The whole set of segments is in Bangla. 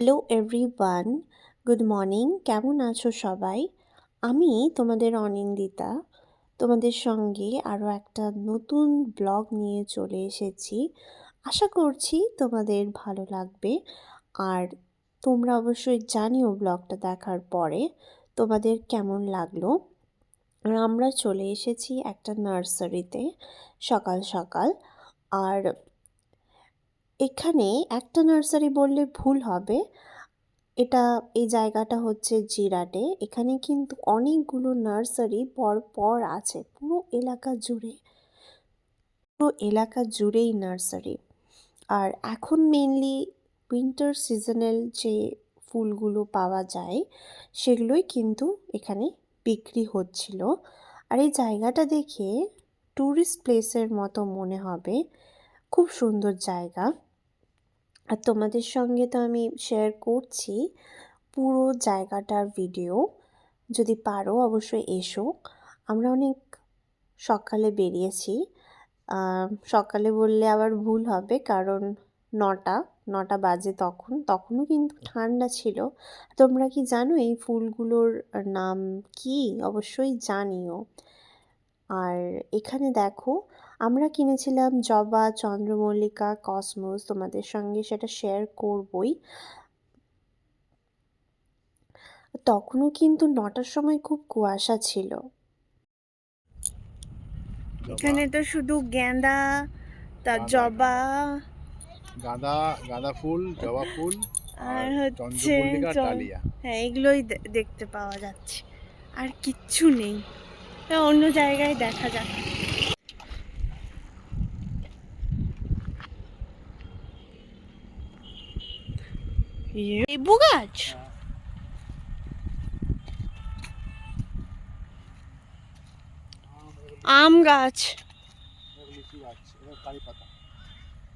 Hello everyone, good morning. কেমন আছো সবাই? আমি তোমাদের অনিন্দিতা। তোমাদের সঙ্গে আরও একটা নতুন ব্লগ নিয়ে চলে এসেছি। আশা করছি তোমাদের ভালো লাগবে। আর তোমরা অবশ্যই জানিও ব্লগটা দেখার পরে তোমাদের কেমন লাগলো। আর আমরা চলে এসেছি একটা নার্সারিতে সকাল সকাল। আর এখানে একটা নার্সারি বললে ভুল হবে। এই জায়গাটা হচ্ছে জিরাটে। এখানে কিন্তু অনেকগুলো নার্সারি পর আছে পুরো এলাকা জুড়েই নার্সারি। আর এখন মেনলি উইন্টার সিজনাল যে ফুলগুলো পাওয়া যায় সেগুলোই কিন্তু এখানে বিক্রি হচ্ছিল। আর এই জায়গাটা দেখে ট্যুরিস্ট প্লেসের মতো মনে হবে, খুব সুন্দর জায়গা। আর তোমাদের সঙ্গে তো আমি শেয়ার করছি পুরো জায়গাটার ভিডিও। যদি পারো অবশ্যই এসো। আমরা অনেক সকালে বেরিয়েছি। সকালে বললে আবার ভুল হবে, কারণ ৯টা বাজে তখনও কিন্তু ঠান্ডা ছিল। তোমরা কি জানো এই ফুলগুলোর নাম কি? অবশ্যই জানিও। আর এখানে দেখো, আমরা কিনেছিলাম জবা, চন্দ্রমল্লিকা, কসমস। তোমাদের সঙ্গে সেটা শেয়ার করবই। তখনও কিন্তু ৯টার সময় খুব কুয়াশা ছিল। এখানে তো শুধু গেঁদা, তার জবা, গাঁদা গাঁদা ফুল, জবা ফুল আর আর হচ্ছে চন্দ্রমল্লিকা আর ডালিয়া। হ্যাঁ, এগুলোই দেখতে পাওয়া যাচ্ছে, আর কিচ্ছু নেই। অন্য জায়গায় দেখা যাক। লেবু গাছ, আম গাছ,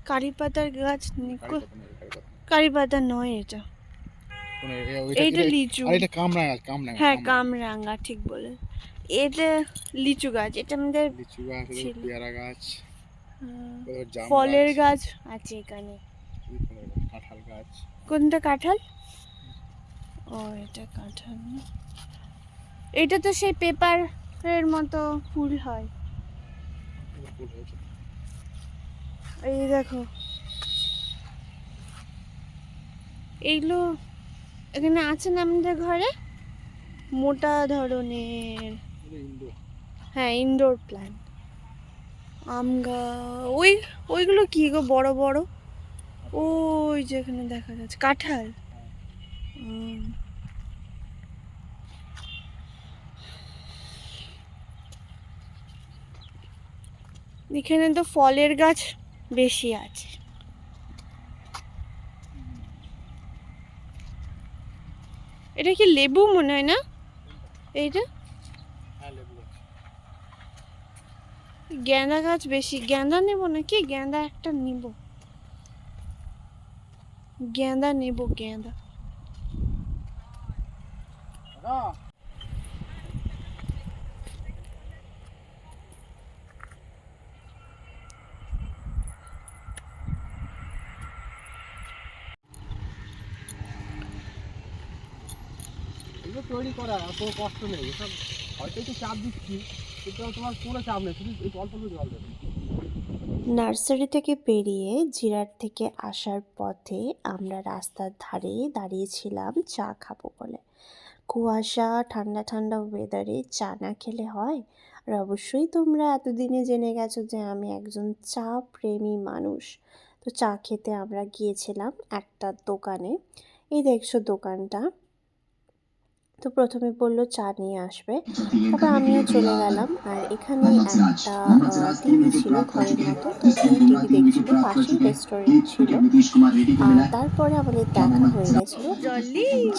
কারি পাতার গাছ। কারি পাতা নয় এটা, এইটা লিচু। আর এটা কামরাঙা, কামরাঙা। হ্যাঁ, কামরাঙা, ঠিক বলে। এটা লিচু গাছ, এটা আমাদের লিচু গাছ, পেয়ারা গাছ, জাম ফলের গাছ, গাছ আছে এখানে। কাঁঠাল গাছ। কোনটা কাঁঠাল? ও, এটা কাঁঠাল না। এটা তো সেই পেপারের মতো ফুল হয়। এই দেখো, এইগুলো এখানে আছে না আমাদের ঘরে, মোটা ধরনের। হ্যাঁ, ইনডোর প্ল্যান্ট। আম ওইগুলো কি গো, বড় বড়? ওই যেখানে দেখা যাচ্ছে কাঁঠাল। এখানে তো ফলের গাছ বেশি আছে। এটা কি লেবু মনে হয় না? এইটা গেঁদা গাছ বেশি। গেঁদা নেবো নাকি? গেঁদা একটা নিব, গেঁদা। এগুলো তৈরি করা এত কষ্ট নেই, এসব হয়তো একটু চাপ দিচ্ছি, কিন্তু তোমার কোনো চাপ নেই, শুধু এই অল্প জল দেবে। নার্সারি থেকে বেরিয়ে জিরাট থেকে আসার পথে আমরা রাস্তার ধারে দাঁড়িয়েছিলাম চা খাবো বলে। কুয়াশা, ঠান্ডা ঠান্ডা ওয়েদারে চা না খেলে হয়? আর অবশ্যই তোমরা এতদিনে জেনে গেছো যে আমি একজন চা প্রেমী মানুষ। তো চা খেতে আমরা গিয়েছিলাম একটা দোকানে। এই দেখছো দোকানটা। তো প্রথমে বললো চা নিয়ে আসবে, তারপর আমিও চলে গেলাম। আর এখানে একটা টিভি ছিল ঘরের মতো, তো এখানে টিভি দেখছিল, পাশেই রেস্টুরেন্ট ছিল। তারপরে আমাদের দেখা হয়ে গেছিল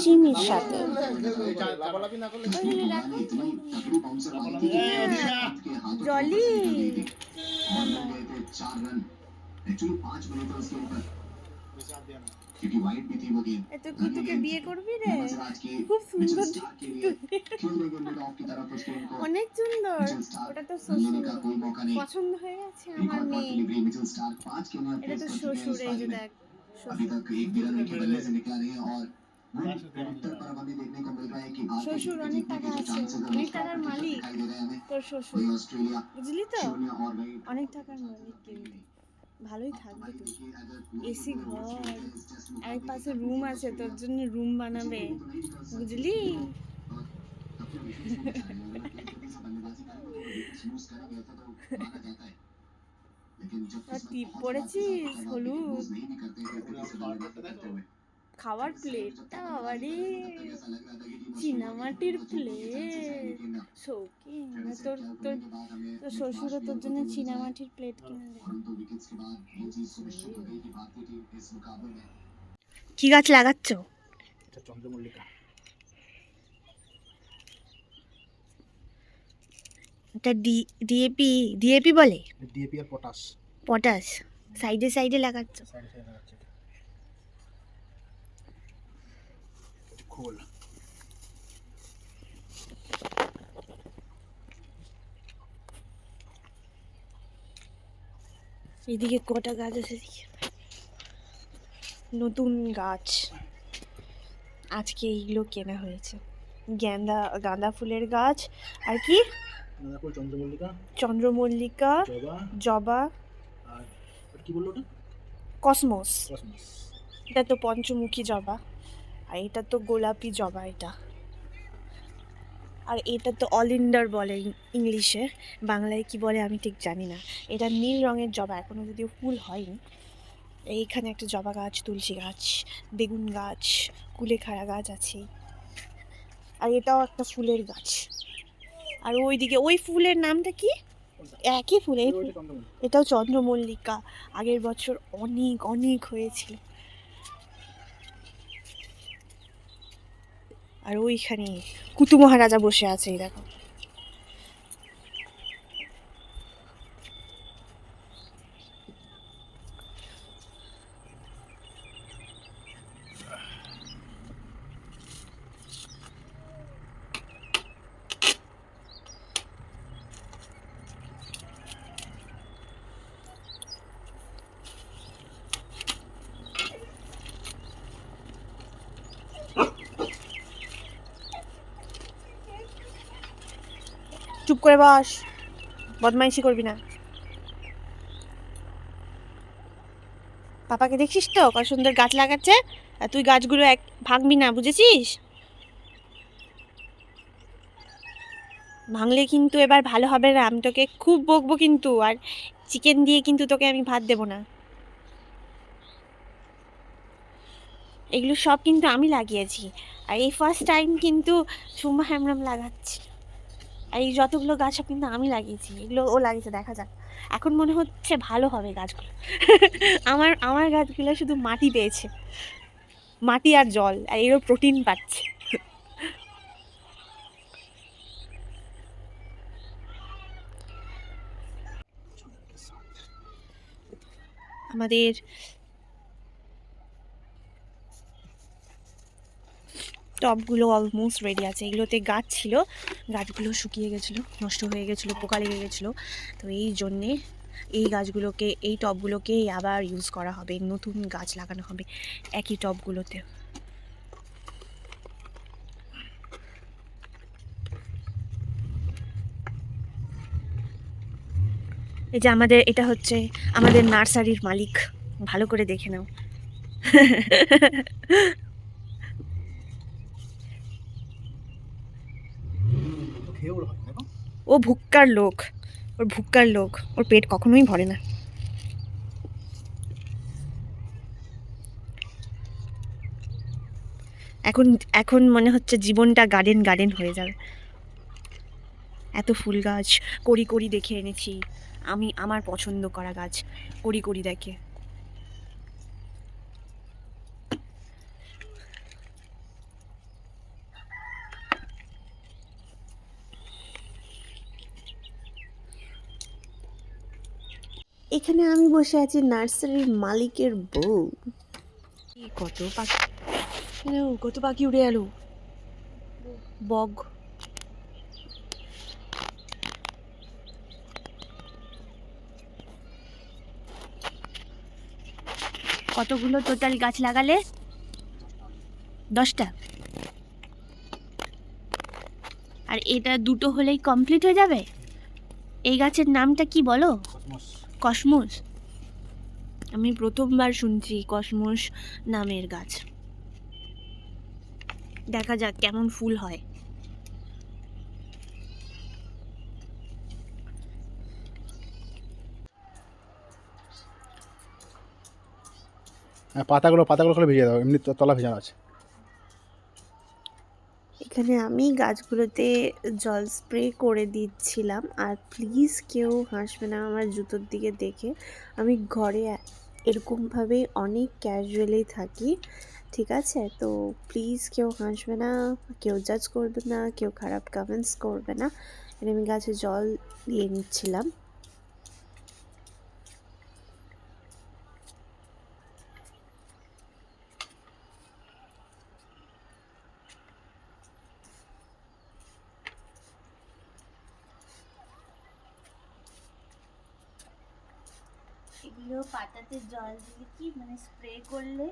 জিমির সাথে। জলি, এত কি তোকে বিয়ে করবি রে? খুব সুন্দর অনেক সুন্দর। ওটা তো শ্বশুর, পছন্দ হয়ে গেছে আমার মেয়ে। এটা তো শ্বশুর, এই যে দেখ, अभी तक एक भी रन उनके बल्ले से निकला नहीं है और वो उत्तर पर अब हमें देखने को मिल रहा है कि भारतीय শ্বশুর टीम অনেক जीतने টাকা के जो আছে, चांसेस हैं অনেক वो টাকার 100% মালিক दिखाई दे रहे हैं हमें। তোর শ্বশুর, वही ऑस्ट्रेलिया বুঝলি তো? शून्य और वही অনেক টাকার মালিক কিন্তু, ভালোই अब तो থাকবে भाई তুই। देखिए अगर पूरी की এসি पूरी ঘর, ऑस्ट्रेलिया इस टेस्ट আর এক मुकाबले के পাশে कप्तान রুম टीम আছে, তোর ऑस्ट्रेलिया জন্য রুম বানাবে, जीतेगी तो नहीं बिकॉज বুঝলি? और अपने विकेट्स को बचाएंगे अगर टी ट्वेंटी से बल्लेबाजी करेंगे तो विकेट्स लूज करेंगे ऐसा तो माना जाता है लेकिन जब আর किस्मत টিপ बहुत साथ के পড়েছিস साथ तो कई बार विकेट হলুদ, लूज नहीं भी करते हैं स्थिति से बल्लेबाजी करते हुए খাওয়ার इस साइड जब প্লেটটা तक বাবারে, बल्लेबाजी कर रहे थे तब तक ऐसा लग रहा था कि टीम চীনামাটির ऑस्ट्रेलिया की थोड़ी बहुत जीतने के चांसेस है প্লেট, लेकिन শৌখিন। फिर আর से তোর क्या তোর खुलने के बाद हमें তোর निक শ্বশুরও मार्श भी তোর आउट জন্য होते हुए नजर आए চীনামাটির प्लेट किने দেবে। और उनको विकेट्स के बाद ये चीज सुनिश्चित हो गई कि भारतीय टीम इस मुकाबले में কি গাছ লাগাচ্ছ? এটা চন্দ্রমল্লিকা। এটা ডিএপি, ডিএপি বলে, ডিএপি আর পটাশ পটাশ সাইডে সাইডে লাগাচ্ছ। সাইডে সাইডে লাগাচ্ছে এটা খোল। এদিকে কটা গাছ আছে দেখি, নতুন গাছ আজকে এইগুলো কেনা হয়েছে, গাঁদা ফুলের গাছ, আর কি গাঁদা ফুল, চন্দ্রমল্লিকা, চন্দ্রমল্লিকা, জবা, জবা, আর ওটা কি বললো ওটা? Cosmos, cosmos. এটা তো পঞ্চমুখী জবা, আর এটা তো গোলাপি জবা, এটা আর এটা তো অলিন্ডার বলে ইংলিশে, বাংলায় কি বলে আমি ঠিক জানি না। এটা নীল রঙের জবা, এখনো যদিও ফুল হয়নি। এইখানে একটা জবা গাছ, তুলসী গাছ, বেগুন গাছ, কুলেখাড়া গাছ আছে, আর এটাও একটা ফুলের গাছ। আর ওইদিকে ওই ফুলের নামটা কি? একই ফুল, এই ফুল, এটাও চন্দ্রমল্লিকা, আগের বছর অনেক অনেক হয়েছিল। আর ওইখানে কুতু মহারাজা বসে আছে, এই দেখো। চুপ করে বস, বদমাইশি করবি না। পাপাকে দেখছিস তো কত সুন্দর গাছ লাগাচ্ছে, আর তুই গাছগুলো এক ভাঙবি না, বুঝেছিস? ভাঙলে কিন্তু এবার ভালো হবে না, আমি তোকে খুব বকবো কিন্তু, আর চিকেন দিয়ে কিন্তু তোকে আমি ভাত দেবো না। এগুলো সব কিন্তু আমি লাগিয়েছি, আর এই ফার্স্ট টাইম কিন্তু সুমা হেমরাম লাগাচ্ছি, আর এই যতগুলো গাছ সব কিন্তু আমি লাগিয়েছি, এগুলো ও লাগিয়েছে, দেখা যাক। এখন মনে হচ্ছে ভালো হবে গাছগুলো। আমার গাছগুলো শুধু মাটি পেয়েছে, মাটি আর জল, আর এরও প্রোটিন পাচ্ছে। আমাদের টবগুলো অলমোস্ট রেডি আছে। এগুলোতে গাছ ছিল, গাছগুলো শুকিয়ে গেছিলো, নষ্ট হয়ে গেছিলো, পোকা লেগে গেছিলো, তো এই জন্যে এই গাছগুলোকে, এই টবগুলোকে আবার ইউজ করা হবে, নতুন গাছ লাগানো হবে একই টবগুলোতে। এই যে আমাদের, এটা হচ্ছে আমাদের নার্সারির মালিক, ভালো করে দেখে নাও। ও ভুক্কার লোক, ওর ভুক্কার লোক, ওর পেট কখনোই ভরে না। এখন এখন মনে হচ্ছে জীবনটা গার্ডেন গার্ডেন হয়ে যাবে, এত ফুল গাছ কড়ি কড়ি দেখে এনেছি আমি, আমার পছন্দ করা গাছ কড়ি কড়ি দেখে। এখানে আমি বসে আছি নার্সারির মালিকের বউ। কত পাখি, কত পাখি উড়ে এলো, বগ। কতগুলো টোটাল গাছ লাগালে? 10টা। আর এটা দুটো হলেই কমপ্লিট হয়ে যাবে? এই গাছের নামটা কি বলো? কসমস। আমি প্রথমবার শুনছি কসমস নামের গাছ। দেখা যাক কেমন ফুল হয়। হ্যাঁ, পাতাগুলো করে ভিজিয়ে দাও, এমনি তলা ভেজানো আছে। এখানে আমি গাছগুলোতে জল স্প্রে করে দিচ্ছিলাম। আর প্লিজ কেউ হাসবে না আমার জুতোর দিকে দেখে। আমি ঘরে এরকমভাবেই অনেক ক্যাজুয়ালি থাকি, ঠিক আছে? তো প্লিজ কেউ হাসবে না, কেউ জাজ করবে না, কেউ খারাপ কমেন্টস করবে না। এখানে আমি গাছে জল দিয়ে নিচ্ছিলাম। এগুলো পাতাতে জল দিলে কি মানে স্প্রে করলে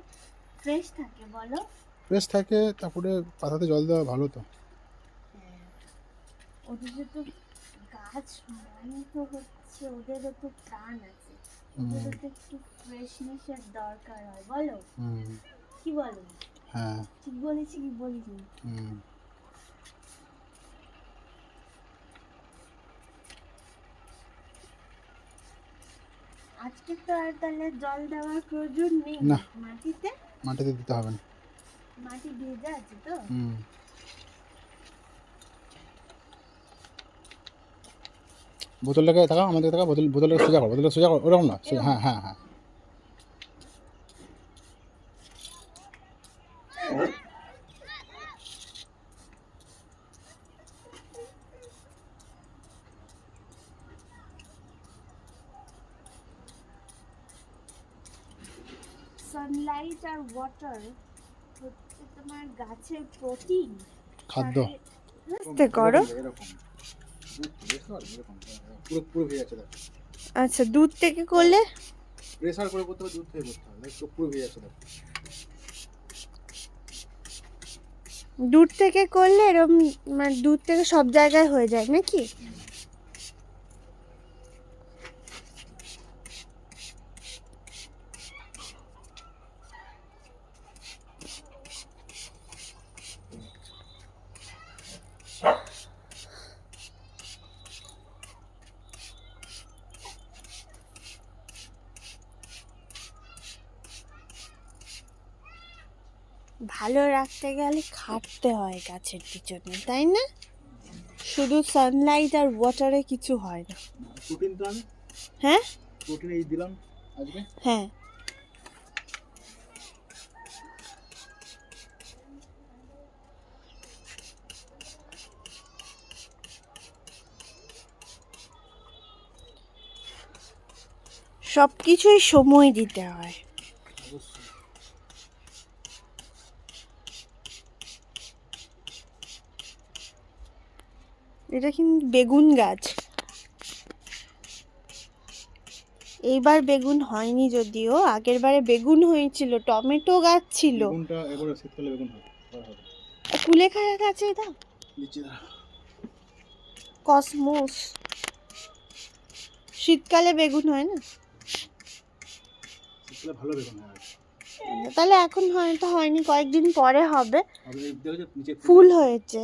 ফ্রেশ থাকে বলো? ফ্রেশ থাকে, তারপরে পাতাতে জল দেওয়া ভালো তো। হ্যাঁ, ওদের তো গাছ মানে তো হচ্ছে, ওদেরও তো প্রাণ আছে, ওদেরও তো একটু ফ্রেশনেসের দরকার হয় বলো? হুম। কি বলো? হ্যাঁ। ঠিক বলেছি কি বলিনি? হুম। আজকে তো আর তাহলে জল দেওয়ার প্রয়োজন নেই না। মাটিতে? মাটিতে দিতে হবে না। মাটি ভেজা আছে তো? হুম। বোতলটাকে তাকাও, আমাদের তাকাও, বোতলটাকে সোজা করো, বোতলটা সোজা করো, ওরকম না, হ্যাঁ হ্যাঁ হ্যাঁ। সানলাইট আর ওয়াটার হচ্ছে তোমার গাছের প্রোটিন খাদ্য। আস্তে করো। পুরো পুরো ভেজে আছে, দেখো। আচ্ছা, দুধ থেকে করলে? প্রেসার করে করতে হবে, দুধ থেকে করতে হবে, দেখো পুরো ভেজে আছে, দেখো। দুধ থেকে করলে এরকম মানে দুধ থেকে সব জায়গায় হয়ে যায় নাকি? ভালো রাখতে গেলে খাটতে হয় গাছের পিছনে, তাই না? শুধু সানলাইট আর ওয়াটারে কিছু হয় না। প্রোটিন তো আমি, হ্যাঁ প্রোটিন এই দিলাম আজকে। হ্যাঁ, সব কিছুই সময় দিতে হয়। অবশ্যই। এটা কিন্তু বেগুন গাছ। এইবার বেগুন হয়নি, যদিও আগের বারে বেগুন হয়েছিল, টমেটো গাছ ছিল। বেগুনটা এবারে শীতকালে বেগুন হবে, এবার হবে। কুলেখাড়া গাছে এটা নিচে দাঁড়া। কসমোস। শীতকালে বেগুন হয় না? শীতকালে ভালো বেগুন হয় আর কি। তাহলে এখন হয়তো হয়নি, কয়েকদিন পরে হবে। আর এই দেখো যে নিচে ফুল হয়েছে।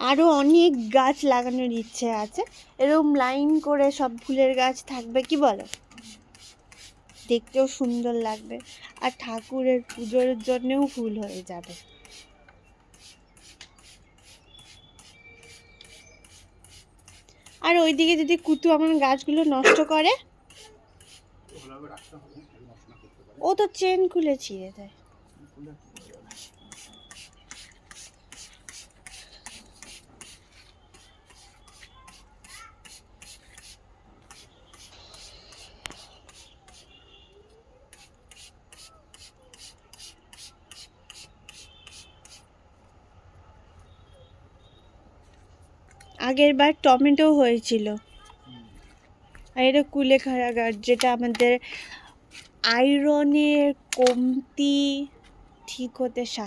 আরো অনেক গাছ লাগানোর ইচ্ছে আছে, এরকম লাইন করে সব ফুলের গাছ থাকবে, কি বলো? দেখতেও সুন্দর লাগবে, আর ঠাকুরের পুজোর জন্যও ফুল হয়ে যাবে। আর ওইদিকে যদি কুতু আমার গাছগুলো নষ্ট করে, ভালোভাবে রাখতে হবে, নষ্ট না করতে পারে। ও তো চেন খুলে ছিঁড়ে দেয়। আগের বার টমেটো হয়েছিল। আর এটা কুলেখাড়া গাছ, যেটা আমাদের আয়রনের কমতি ঠিক হতে সাহায্য